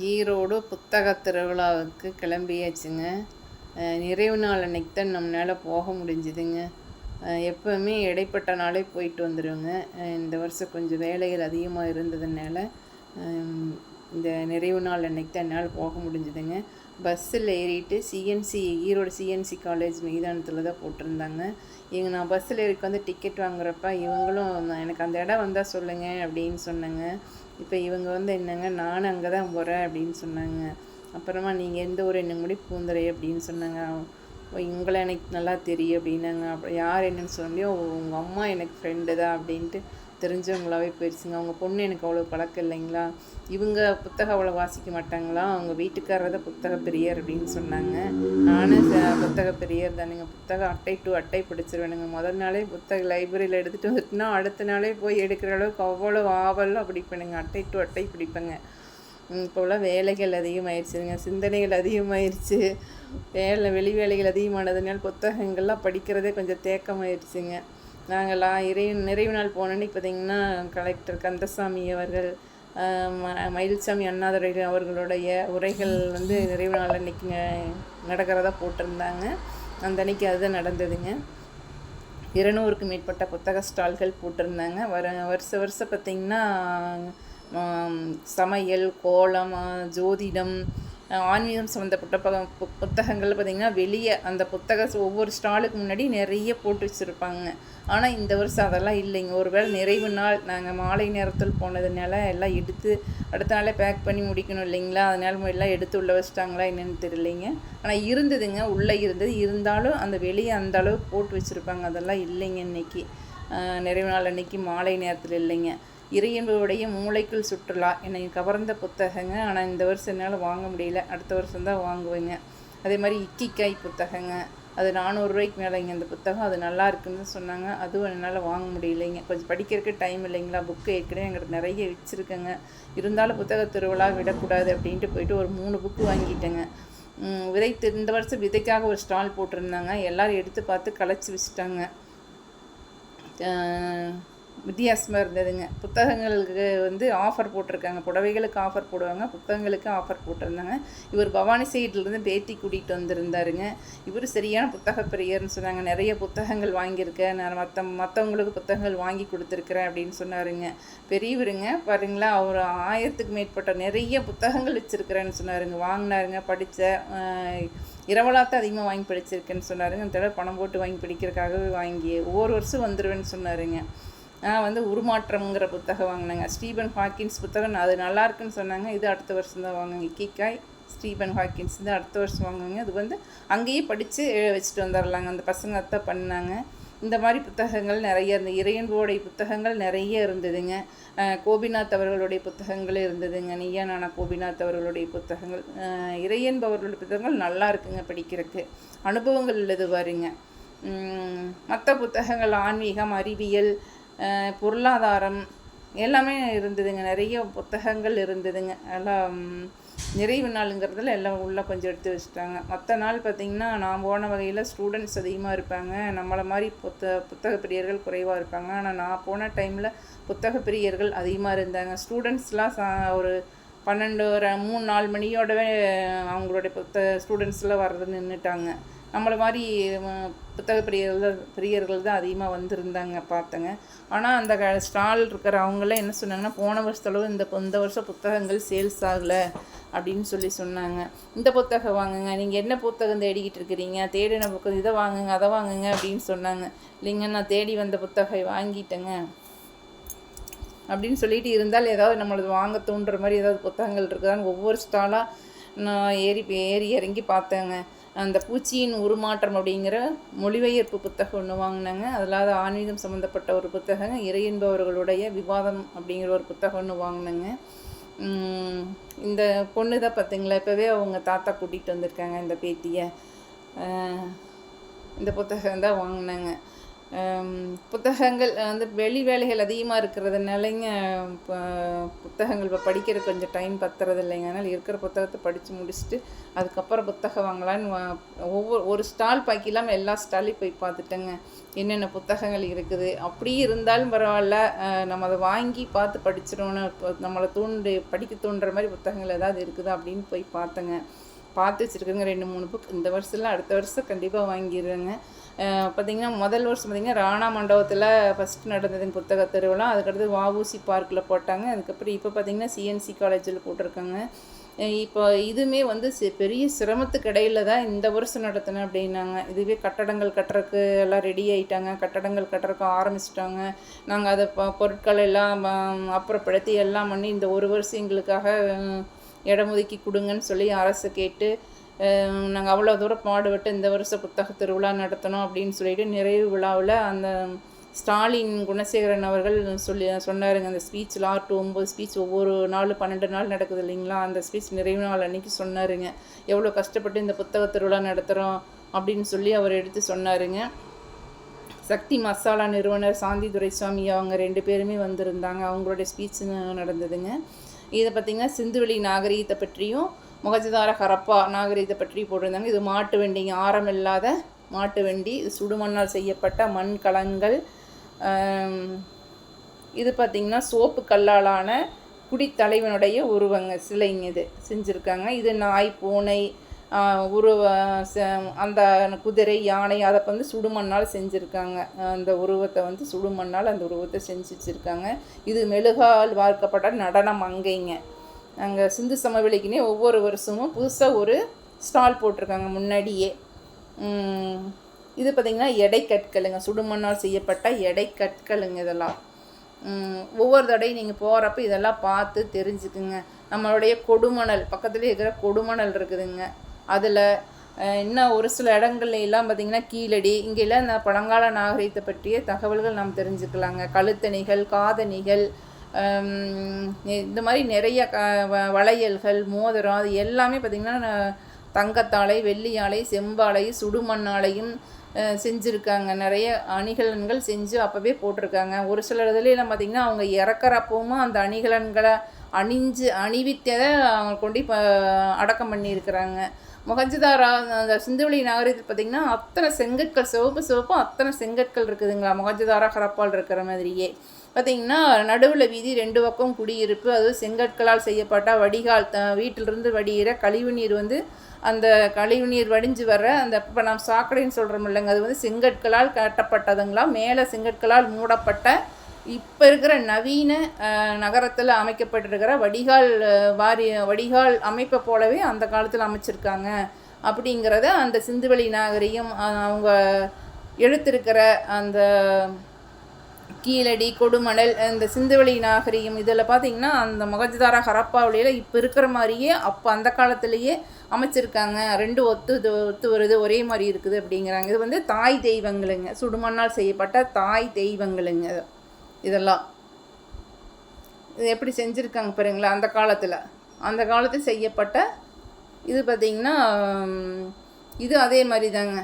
ஈரோடு புத்தக திருவிழாவுக்கு கிளம்பியாச்சுங்க. நிறைவு நாள் அன்னைக்கு தான் நம்மளால் போக முடிஞ்சுதுங்க. எப்போவுமே இடைப்பட்ட நாளே போயிட்டு வந்துடுவோங்க. இந்த வருஷம் கொஞ்சம் வேலைகள் அதிகமாக இருந்ததுனால இந்த நிறைவு நாள் அன்னைக்கு தான் என்னால் போக முடிஞ்சுதுங்க. பஸ்ஸில் ஏறிட்டு ஈரோடு சிஎன்சி காலேஜ் மைதானத்தில் தான் போட்டிருந்தாங்க. நான் பஸ்ஸில் ஏறிக்கு வந்து டிக்கெட் வாங்குறப்ப இவங்களும் எனக்கு அந்த இடம் வந்தால் சொல்லுங்கள் அப்படின்னு சொன்னாங்க. இப்போ இவங்க வந்து என்னங்க, நானும் அங்கே தான் போகிறேன் அப்படின்னு சொன்னாங்க. அப்புறமா நீங்கள் எந்த ஊர், என்ன முடி பூந்துரை அப்படின்னு சொன்னாங்க. உங்களை எனக்கு நல்லா தெரியும் அப்படின்னாங்க. அப்புறம் யார் என்னன்னு சொல்லியோ, உங்கள் அம்மா எனக்கு ஃப்ரெண்டு தான் அப்படின்ட்டு தெரிஞ்சவங்களாவே போயிடுச்சுங்க. அவங்க பொண்ணு எனக்கு அவ்வளோ பழக்கம் இல்லைங்களா, இவங்க புத்தகம் அவ்வளோ வாசிக்க மாட்டாங்களா, அவங்க வீட்டுக்காரர் தான் புத்தக பிரியர் அப்படின்னு சொன்னாங்க. நானும் புத்தக பிரியர் தானுங்க. புத்தகம் அட்டை டு அட்டை படிச்சிருவேனுங்க. முதல் நாளே புத்தக லைப்ரரியில் எடுத்துகிட்டு வந்துட்டுனா அடுத்த நாளே போய் எடுக்கிற அளவுக்கு அவ்வளோ ஆவலாக படிப்பேனுங்க. அட்டை டு அட்டை பிடிப்பேங்க. இப்போலாம் வேலைகள் அதிகமாகிடுச்சுங்க, சிந்தனைகள் அதிகமாகிடுச்சு. வெளி வேலைகள் அதிகமானதுனால புத்தகங்கள்லாம் படிக்கிறதே கொஞ்சம் தேக்கமாயிடுச்சுங்க. நாங்கள்லாம் நிறைவு நாள் போனோன்னே பார்த்திங்கன்னா, கலெக்டர் கந்தசாமி அவர்கள், மயில்சாமி அண்ணாதுரை அவர்களுடைய உரைகள் வந்து நிறைவு நாள் அன்றைக்கி நடக்கிறதா போட்டிருந்தாங்க. அந்த அன்றைக்கி அதுதான் நடந்ததுங்க. 200க்கும் மேற்பட்ட புத்தக ஸ்டால்கள் போட்டிருந்தாங்க. வருஷம் பார்த்திங்கன்னா சமையல், கோலம், ஜோதிடம், ஆன்மீகம் சம்மந்தப்பட்ட புத்தகங்கள் பார்த்திங்கன்னா வெளியே அந்த ஒவ்வொரு ஸ்டாலுக்கு முன்னாடி நிறைய போட்டு வச்சுருப்பாங்க. ஆனால் இந்த வருஷம் அதெல்லாம் இல்லைங்க. ஒரு வேளை நிறைவு நாள் நாங்கள் மாலை நேரத்தில் போனதுனால எல்லாம் எடுத்து அடுத்த நாளே பேக் பண்ணி முடிக்கணும் இல்லைங்களா, அதனால எல்லாம் எடுத்து உள்ளே வச்சிட்டாங்களா என்னென்னு தெரியலைங்க. ஆனால் இருந்ததுங்க, உள்ளே இருந்தாலும் அந்த வெளியே அந்த அளவுக்கு போட்டு வச்சுருப்பாங்க. அதெல்லாம் இல்லைங்க இன்றைக்கி நிறைவு நாள் அன்றைக்கி மாலை நேரத்தில் இல்லைங்க. இறையன்புடைய மூளைக்குள் சுற்றுலா என்னை கவர்ந்த புத்தகங்க. ஆனால் இந்த வருஷம் என்னால் வாங்க முடியல, அடுத்த வருஷம் தான் வாங்குவேங்க. அதே மாதிரி இக்கிக்காய் புத்தகங்க, அது 400 ரூபாய்க்கு மேலேங்க இந்த புத்தகம். அது நல்லா இருக்குன்னு சொன்னாங்க, அதுவும் என்னால் வாங்க முடியலைங்க. கொஞ்சம் படிக்கிறதுக்கு டைம் இல்லைங்களா, புக்கு ஏற்கனவே எங்களுக்கு நிறைய வச்சுருக்கேங்க. இருந்தாலும் புத்தக திருவிழா விடக்கூடாது அப்படின்ட்டு போயிட்டு ஒரு 3 புக்கு வாங்கிட்டேங்க. இந்த வருஷம் விதைக்காக ஒரு ஸ்டால் போட்டிருந்தாங்க. எல்லோரும் எடுத்து பார்த்து களைச்சி வச்சுட்டாங்க. வித்தியாசமாக இருந்ததுங்க. புத்தகங்களுக்கு வந்து ஆஃபர் போட்டிருக்காங்க. புடவைகளுக்கு ஆஃபர் போடுவாங்க, புத்தகங்களுக்கு ஆஃபர் போட்டிருந்தாங்க. இவர் பவானி சைட்லேருந்து பேத்தி கூட்டிகிட்டு வந்திருந்தாருங்க. இவர் சரியான புத்தக பிரியர்னு சொன்னாங்க. நிறைய புத்தகங்கள் வாங்கியிருக்கேன், நான் மற்றவங்களுக்கு புத்தகங்கள் வாங்கி கொடுத்துருக்குறேன் அப்படின்னு சொன்னாருங்க. பெரியவருங்க பாருங்களா, அவர் 1000க்கு மேற்பட்ட நிறைய புத்தகங்கள் வச்சுருக்கிறேன்னு சொன்னாருங்க. வாங்கினாருங்க, படித்த இரவலாத்த அதிகமாக வாங்கி படிச்சிருக்கேன்னு சொன்னாருங்க. அந்த தடவை பணம் போட்டு வாங்கி படிக்கிறதுக்காகவே வாங்கி ஒவ்வொரு வருஷம் வந்துடுவேன்னு சொன்னாருங்க. நான் வந்து உருமாற்றம்ங்கிற புத்தகம் வாங்கினேங்க. ஸ்டீபன் ஹாக்கின்ஸ் புத்தகம், அது நல்லா இருக்குன்னு சொன்னாங்க. இது அடுத்த வருஷம் தான் வாங்குங்க. இக்கிக்காய் ஸ்டீபன் ஹாக்கின்ஸ் தான் அடுத்த வருஷம் வாங்குங்க. அது வந்து அங்கேயே படித்து வச்சுட்டு வந்துடலாங்க. அந்த பசங்க அதான் பண்ணாங்க. இந்த மாதிரி புத்தகங்கள் நிறைய இருந்தது. இறையன்போடைய புத்தகங்கள் நிறைய இருந்ததுங்க. கோபிநாத் அவர்களுடைய புத்தகங்கள் இருந்ததுங்க. நீயா நானா கோபிநாத் அவர்களுடைய புத்தகங்கள், இறையன்பு அவர்களுடைய புத்தகங்கள் நல்லா இருக்குங்க படிக்கிறதுக்கு. அனுபவங்கள் உள்ளது பாருங்க. மற்ற புத்தகங்கள் ஆன்மீகம், அறிவியல், பொருளாதாரம் எல்லாமே இருந்ததுங்க. நிறைய புத்தகங்கள் இருந்ததுங்க. எல்லாம் நிறைவு நாளுங்கிறதுல எல்லாம் உள்ளே கொஞ்சம் எடுத்து வச்சுட்டாங்க. மற்ற நாள் பார்த்திங்கன்னா நான் போன வகையில் ஸ்டூடெண்ட்ஸ் அதிகமாக இருப்பாங்க. நம்மளை மாதிரி புத்தக பிரியர்கள் குறைவாக இருப்பாங்க. ஆனால் நான் போன டைமில் புத்தக பிரியர்கள் அதிகமாக இருந்தாங்க. ஸ்டூடெண்ட்ஸ்லாம் ஒரு 12 3-4 மணியோடவே அவங்களுடைய ஸ்டூடெண்ட்ஸ்லாம் வர்றது நின்றுட்டாங்க. நம்மளை மாதிரி புத்தக பிரியர்கள் தான் அதிகமாக வந்திருந்தாங்க பார்த்தேங்க. ஆனால் அந்த ஸ்டால் இருக்கிற அவங்களாம் என்ன சொன்னாங்கன்னா, போன வருஷத்தளவு இந்த வருஷம் புத்தகங்கள் சேல்ஸ் ஆகலை அப்படின்னு சொன்னாங்க. இந்த புத்தகம் வாங்குங்க, நீங்கள் என்ன புத்தகம் தேடிக்கிட்டு இருக்கிறீங்க, தேடின புத்தகம் இதை வாங்குங்க அதை வாங்குங்க அப்படின்னு சொன்னாங்க. இல்லைங்க, நான் தேடி வந்த புத்தகம் வாங்கிட்டேங்க அப்படின்னு சொல்லிட்டு இருந்தால் ஏதாவது நம்மளது வாங்க தோன்ற மாதிரி ஏதாவது புத்தகங்கள் இருக்குதான்னு ஒவ்வொரு ஸ்டாலாக நான் ஏறி இறங்கி பார்த்தேங்க. அந்த பூச்சியின் உருமாற்றம் அப்படிங்கிற மொழிபெயர்ப்பு புத்தகம் ஒன்று வாங்கினாங்க. அதில் ஆன்மீகம் சம்மந்தப்பட்ட ஒரு புத்தகம், இறையன்பவர்களுடைய விவாதம் அப்படிங்கிற ஒரு புத்தகம் ஒன்று வாங்கினாங்க. இந்த பொண்ணு தான் பார்த்திங்களா, இப்போவே அவங்க தாத்தா கூட்டிகிட்டு வந்திருக்காங்க இந்த பேத்தியை. இந்த புத்தகம் தான் வாங்கினாங்க. புத்தகங்கள் வந்து வெளி வேலைகள் அதிகமாக இருக்கிறதுனாலங்க புத்தகங்கள் இப்போ படிக்கிற கொஞ்சம் டைம் பத்துறது இல்லைங்க. அதனால் இருக்கிற புத்தகத்தை படித்து முடிச்சுட்டு அதுக்கப்புறம் புத்தகம் வாங்கலான்னு ஒரு ஸ்டால் பாக்கிலாமல் எல்லா ஸ்டாலையும் போய் பார்த்துட்டேங்க. என்னென்ன புத்தகங்கள் இருக்குது. அப்படி இருந்தாலும் பரவாயில்ல, நம்ம அதை வாங்கி பார்த்து படிச்சிடணும். நம்மளை படிக்க தூண்டுற மாதிரி புத்தகங்கள் ஏதாவது இருக்குதா அப்படின்னு போய் பார்த்தேங்க. பார்த்து வச்சுருக்குங்க 2-3 புக். இந்த வருஷம்லாம் அடுத்த வருஷம் கண்டிப்பாக வாங்கிடுவேங்க. பார்த்திங்கன்னா முதல் வருஷம் பார்த்திங்கன்னா ராணா மண்டபத்தில் ஃபஸ்ட்டு நடந்ததுங்க புத்தக திருவிழா. அதுக்கடுத்து வஉசி பார்க்கில் போட்டாங்க. அதுக்கப்புறம் இப்போ பார்த்திங்கன்னா சிஎன்சி காலேஜில் போட்டிருக்காங்க. இப்போ இதுவுமே வந்து பெரிய சிரமத்துக்கு இடையில தான் இந்த வருஷம் நடத்தினேன் அப்படின்னாங்க. இதுவே கட்டடங்கள் கட்டுறதுக்கு எல்லாம் ரெடி ஆகிட்டாங்க. கட்டடங்கள் கட்டுறதுக்கு ஆரம்பிச்சிட்டாங்க. நாங்கள் அதை பொருட்கள் எல்லாம் அப்புறப்படுத்தி எல்லாம் பண்ணி இந்த ஒரு வருஷம் எங்களுக்காக இடம் ஒதுக்கி கொடுங்கன்னு சொல்லி அரசு கேட்டு நாங்கள் அவ்வளோ தூரம் பாடுபட்டு இந்த வருஷம் புத்தக திருவிழா நடத்தணும் அப்படின்னு சொல்லிட்டு நிறைவு விழாவில் அந்த ஸ்டாலின் குணசேகரன் அவர்கள் சொன்னாருங்க. அந்த ஸ்பீச்சில் 6 to 9 ஸ்பீச் ஒவ்வொரு நாள் 12 நாள் நடக்குது இல்லைங்களா. அந்த ஸ்பீச் நிறைவு நாள் அன்றைக்கி சொன்னாருங்க. எவ்வளோ கஷ்டப்பட்டு இந்த புத்தக திருவிழா நடத்துகிறோம் அப்படின்னு சொல்லி அவர் எடுத்து சொன்னாருங்க. சக்தி மசாலா நிறுவனர் சாந்தி துரைசாமி அவங்க 2 பேருமே வந்திருந்தாங்க. அவங்களுடைய ஸ்பீச் நடந்ததுங்க. இதை பார்த்திங்கன்னா சிந்துவெளி நாகரீகத்தை பற்றியும் மொஹஞ்சதாரோ ஹரப்பா நாகரீகத்தை பற்றி போட்டிருந்தாங்க. இது மாட்டு வண்டிங்க, ஆரம் இல்லாத மாட்டு வண்டி. இது சுடுமண்ணால் செய்யப்பட்ட மண் கலங்கள். இது பார்த்திங்கன்னா சோப்பு கல்லாலான குடித்தலைவனுடைய உருவங்க சிலைங்க இது செஞ்சுருக்காங்க. இது நாய், பூனை, அந்த குதிரை, யானை அதை வந்து சுடுமண்ணால் செஞ்சுருக்காங்க. அந்த உருவத்தை வந்து சுடுமண்ணால் அந்த உருவத்தை செஞ்சு வச்சுருக்காங்க. இது மெழுகால் வார்க்கப்பட்ட நடனம் அங்கைங்க. அங்கே சிந்து சமவெளிக்குன்னே ஒவ்வொரு வருஷமும் புதுசாக ஒரு ஸ்டால் போட்டிருக்காங்க முன்னாடியே. இது பார்த்திங்கன்னா எடை கற்களுங்க, சுடுமண்ணால் செய்யப்பட்ட எடை கற்களுங்க. இதெல்லாம் ஒவ்வொரு தடையும் நீங்கள் போகிறப்ப இதெல்லாம் பார்த்து தெரிஞ்சுக்குங்க. நம்மளுடைய கொடுமணல் பக்கத்துலேயே இருக்கிற கொடுமணல் இருக்குதுங்க. அதில் இன்னும் ஒரு சில இடங்கள்ல எல்லாம் பார்த்திங்கன்னா கீழடி, இங்கெல்லாம் இந்த பழங்கால நாகரிகத்தை பற்றிய தகவல்கள் நாம் தெரிஞ்சுக்கலாங்க. கழுத்தணிகள், காதணிகள், இந்த மாதிரி நிறைய வளையல்கள், மோதிரம், அது எல்லாமே பார்த்திங்கன்னா தங்கத்தாலை, வெள்ளியாலை, செம்பாலை, சுடுமண்ணாலையும் செஞ்சுருக்காங்க. நிறைய அணிகலன்கள் செஞ்சு அப்போவே போட்டிருக்காங்க. ஒரு சில இதுலாம் பார்த்திங்கன்னா அவங்க இறக்குறப்பவும் அந்த அணிகலன்களை அணிவித்ததை அவங்க கொண்டு இப்போ அடக்கம் பண்ணியிருக்கிறாங்க. மொஹஞ்சதாரோ அந்த சிந்துவெளி நாகரிகத்தில் பார்த்திங்கன்னா அத்தனை செங்கற்கள், சிவப்பு அத்தனை செங்கற்கள் இருக்குதுங்களா. மொஹஞ்சதாரோ ஹரப்பால் இருக்கிற மாதிரியே பார்த்திங்கன்னா நடுவில் வீதி 2 பக்கம் குடியிருப்பு. அதுவும் செங்கற்களால் செய்யப்பட்ட வடிகால், வீட்டிலிருந்து வடிகிற கழிவு நீர் வந்து அந்த கழிவு நீர் வடிஞ்சு வர்ற அந்த இப்போ நாம் சாக்கடைன்னு சொல்கிறோம் இல்லைங்க, அது வந்து செங்கற்களால் கட்டப்பட்டதுங்களா. மேலே செங்கற்களால் மூடப்பட்ட இப்போ இருக்கிற நவீன நகரத்தில் அமைக்கப்பட்டிருக்கிற வடிகால் அமைப்பை போலவே அந்த காலத்தில் அமைச்சிருக்காங்க அப்படிங்கிறத அந்த சிந்துவெளி நாகரிகம் அவங்க எடுத்திருக்கிற அந்த கீழடி, கொடுமணல், இந்த சிந்துவெளி நாகரிகம் இதில் பார்த்திங்கன்னா அந்த மொஹஞ்சதாரோ ஹரப்பாவிலையில் இப்போ இருக்கிற மாதிரியே அப்போ அந்த காலத்திலேயே அமைச்சிருக்காங்க. 2 ஒத்து வருது, ஒரே மாதிரி இருக்குது அப்படிங்கிறாங்க. இது வந்து தாய் தெய்வங்களுங்க, சுடுமண்ணால் செய்யப்பட்ட தாய் தெய்வங்களுங்க. இதெல்லாம் இது எப்படி செஞ்சுருக்காங்க பாருங்களா. அந்த காலத்தில் செய்யப்பட்ட இது பார்த்திங்கன்னா இது அதே மாதிரி தாங்க.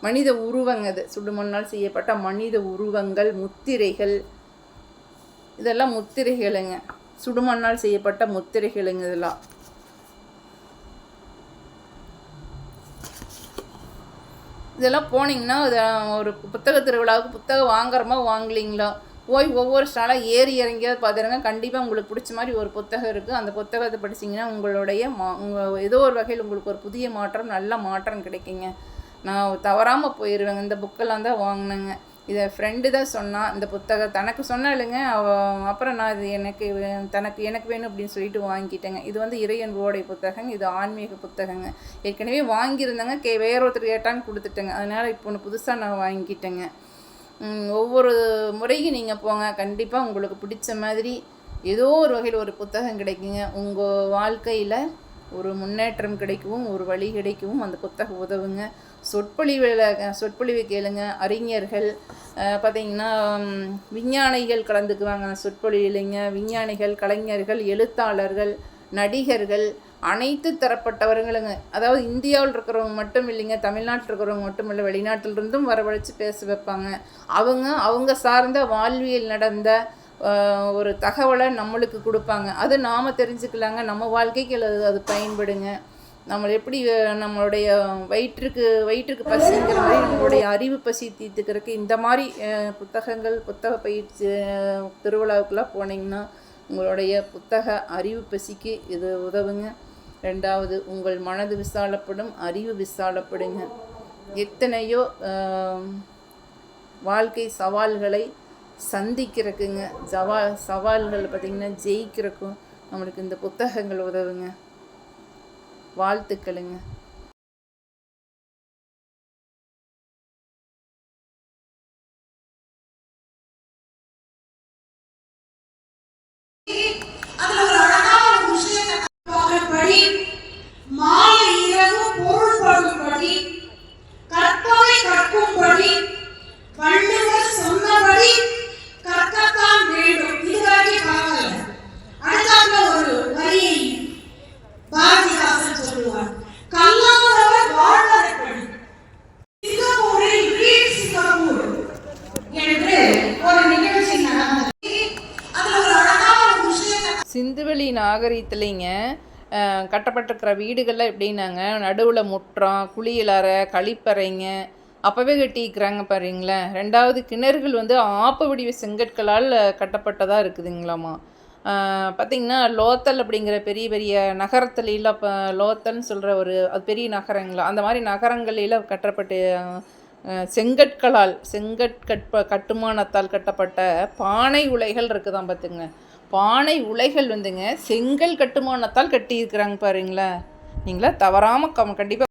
மனித உருவங்க, இது சுடுமண்ணால் செய்யப்பட்ட மனித உருவங்கள், முத்திரைகள், இதெல்லாம் முத்திரைகளுங்க, சுடுமண்ணால் செய்யப்பட்ட முத்திரைகளுங்க. இதெல்லாம் போனீங்கன்னா ஒரு புத்தக திருவிழாவுக்கு புத்தகம் வாங்குறோமா வாங்கலிங்களா, போய் ஒவ்வொரு ஸ்டாலாக ஏறி இறங்கியாவது பார்த்துருங்க. கண்டிப்பாக உங்களுக்கு பிடிச்ச மாதிரி ஒரு புத்தகம் இருக்குது. அந்த புத்தகத்தை படிச்சிங்கன்னா உங்களுடைய ஏதோ ஒரு வகையில் உங்களுக்கு ஒரு புதிய மாற்றம், நல்ல மாற்றம் கிடைக்குங்க. நான் தவறாமல் போயிடுவேங்க. இந்த புக்கெல்லாம் தான் வாங்கினேங்க. இதை ஃப்ரெண்டு தான் சொன்னான். இந்த புத்தகம் தனக்கு சொன்னாலுங்க. அப்புறம் நான் இது எனக்கு வேணும் அப்படின்னு சொல்லிட்டு வாங்கிட்டேங்க. இது வந்து இறையன்போடைய புத்தகங்க. இது ஆன்மீக புத்தகங்க. ஏற்கனவே வாங்கியிருந்தேங்க. வேற ஒருத்தர் கேட்டாங்க, கொடுத்துட்டேங்க. அதனால் இப்போ ஒன்று புதுசாக நான் வாங்கிட்டேங்க. ஒவ்வொரு முறையும் நீங்கள் போங்க, கண்டிப்பாக உங்களுக்கு பிடிச்ச மாதிரி ஏதோ ஒரு வகையில் ஒரு புத்தகம் கிடைக்குங்க. உங்கள் வாழ்க்கையில் ஒரு முன்னேற்றம் கிடைக்கவும் ஒரு வழி கிடைக்கவும் அந்த புத்தகம் உதவுங்க. சொற்பொழிவு கேளுங்க. அறிஞர்கள் பார்த்திங்கன்னா விஞ்ஞானிகள் கலந்துக்குவாங்க அந்த சொற்பொழிவுலைங்க. விஞ்ஞானிகள், கலைஞர்கள், எழுத்தாளர்கள், நடிகர்கள், அனைத்து தரப்பட்டவர்களுங்க, அதாவது இந்தியாவில் இருக்கிறவங்க மட்டும் இல்லைங்க, தமிழ்நாட்டில் இருக்கிறவங்க மட்டும் இல்லை, வெளிநாட்டிலிருந்தும் வரவழைச்சி பேச வைப்பாங்க. அவங்க சார்ந்த வாழ்வியல் நடந்த ஒரு தகவலை நம்மளுக்கு கொடுப்பாங்க. அது நாம் தெரிஞ்சுக்கலாங்க, நம்ம வாழ்க்கைக்கு அது பயன்படுங்க. நம்மளை எப்படி நம்மளுடைய வயிற்றுக்கு பசிங்கிற மாதிரி நம்மளுடைய அறிவு பசி தீர்த்துக்கிறதுக்கு இந்த மாதிரி புத்தக பயிற்சி திருவிழாவுக்கெல்லாம் போனீங்கன்னா உங்களுடைய புத்தக அறிவு பசிக்கு இது உதவுங்க. 2வது, உங்கள் மனது விசாலப்படும், அறிவு விசாலப்படுங்க. எத்தனையோ வாழ்க்கை சவால்களை சந்திக்கிறதுக்குங்க, சவால்கள் பார்த்திங்கன்னா ஜெயிக்கிறதுக்கும் நம்மளுக்கு இந்த புத்தகங்கள் உதவுங்க. வாழ்த்துக்களுங்க. சிந்துவெளி நாகரிகத்துலேங்க கட்டப்பட்டிருக்கிற வீடுகள்லாம் எப்படின்னாங்க, நடுவில் முற்றம், குளியலறை, கழிப்பறைங்க அப்போவே கட்டிக்கிறாங்க பாருங்களேன். 2வது, கிணறுகள் வந்து ஆப்ப வடிவ செங்கற்களால் கட்டப்பட்டதாக இருக்குதுங்களாமா. பார்த்திங்கன்னா லோத்தல் அப்படிங்கிற பெரிய பெரிய நகரத்துலாம் இப்போ லோத்தல்னு சொல்கிற ஒரு அது பெரிய நகரங்களா, அந்த மாதிரி நகரங்களில் கட்டப்பட்ட கட்டுமானத்தால் கட்டப்பட்ட பானை உலைகள் இருக்குதான் பார்த்துங்க. பானை உலைகள் வந்துங்க செங்கல் கட்டுமானத்தால் கட்டியிருக்கிறாங்க பாருங்களேன். நீங்களா தவறாமல் கண்டிப்பாக